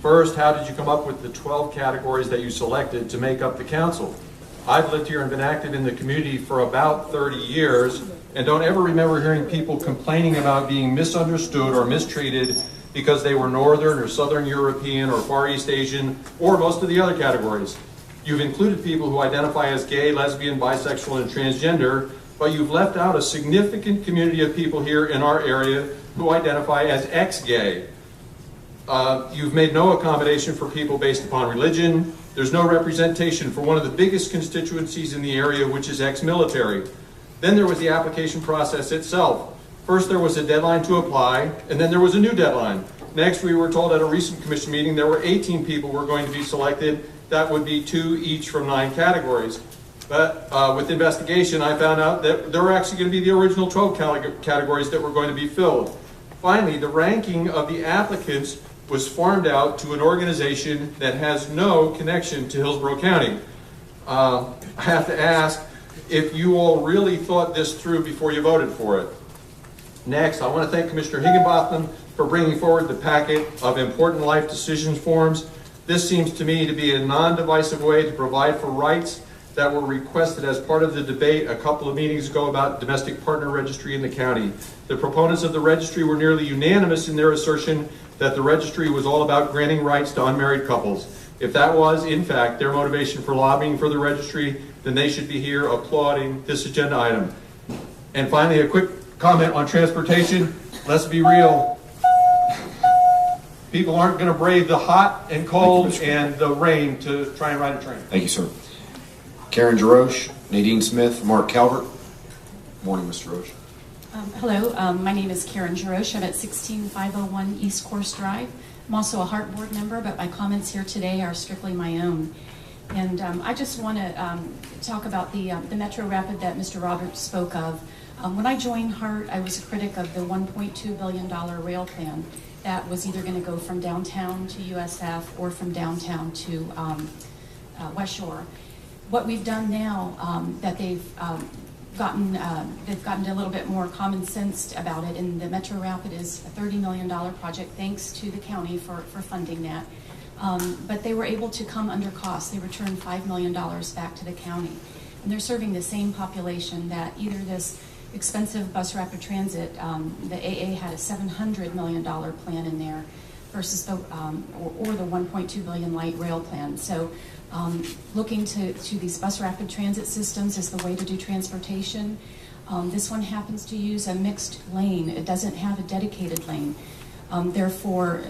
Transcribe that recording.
First, how did you come up with the 12 categories that you selected to make up the council? I've lived here and been active in the community for about 30 years and don't ever remember hearing people complaining about being misunderstood or mistreated because they were Northern or Southern European or Far East Asian or most of the other categories. You've included people who identify as gay, lesbian, bisexual, and transgender, but you've left out a significant community of people here in our area who identify as ex-gay. You've made no accommodation for people based upon religion. There's no representation for one of the biggest constituencies in the area, which is ex-military. Then there was the application process itself. First there was a deadline to apply, and then there was a new deadline. Next, we were told at a recent commission meeting there were 18 people were going to be selected. That would be 2 each from 9 categories. But with investigation, I found out that there were actually going to be the original 12 categories that were going to be filled. Finally, the ranking of the applicants was farmed out to an organization that has no connection to Hillsborough County. I have to ask if you all really thought this through before you voted for it. Next, I want to thank Commissioner Higginbotham for bringing forward the packet of important life decisions forms. This seems to me to be a non-divisive way to provide for rights that were requested as part of the debate a couple of meetings ago about domestic partner registry in the county. The proponents of the registry were nearly unanimous in their assertion that the registry was all about granting rights to unmarried couples. If that was, in fact, their motivation for lobbying for the registry, then they should be here applauding this agenda item. And finally, a quick comment on transportation. Let's be real. People aren't going to brave the hot and cold and the rain to try and ride a train. Thank you, sir. Karen Jarosh, Nadine Smith, Mark Calvert. Morning, Mr. Roche. Hello, my name is Karen Jarosh. I'm at 16501 East Course Drive. I'm also a Heart Board member, but my comments here today are strictly my own. And I just want to talk about the Metro Rapid that Mr. Roberts spoke of. When I joined Heart, I was a critic of the $1.2 billion rail plan that was either going to go from downtown to USF or from downtown to West Shore. What we've done now that they've gotten a little bit more common sense about it, and the Metro Rapid is a $30 million project thanks to the county for funding that. But they were able to come under cost. They returned $5 million back to the county. And they're serving the same population that either this expensive bus rapid transit, the AA had a $700 million plan in there versus the, or the $1.2 billion light rail plan. So looking to these bus rapid transit systems as the way to do transportation. This one happens to use a mixed lane. It doesn't have a dedicated lane. Therefore,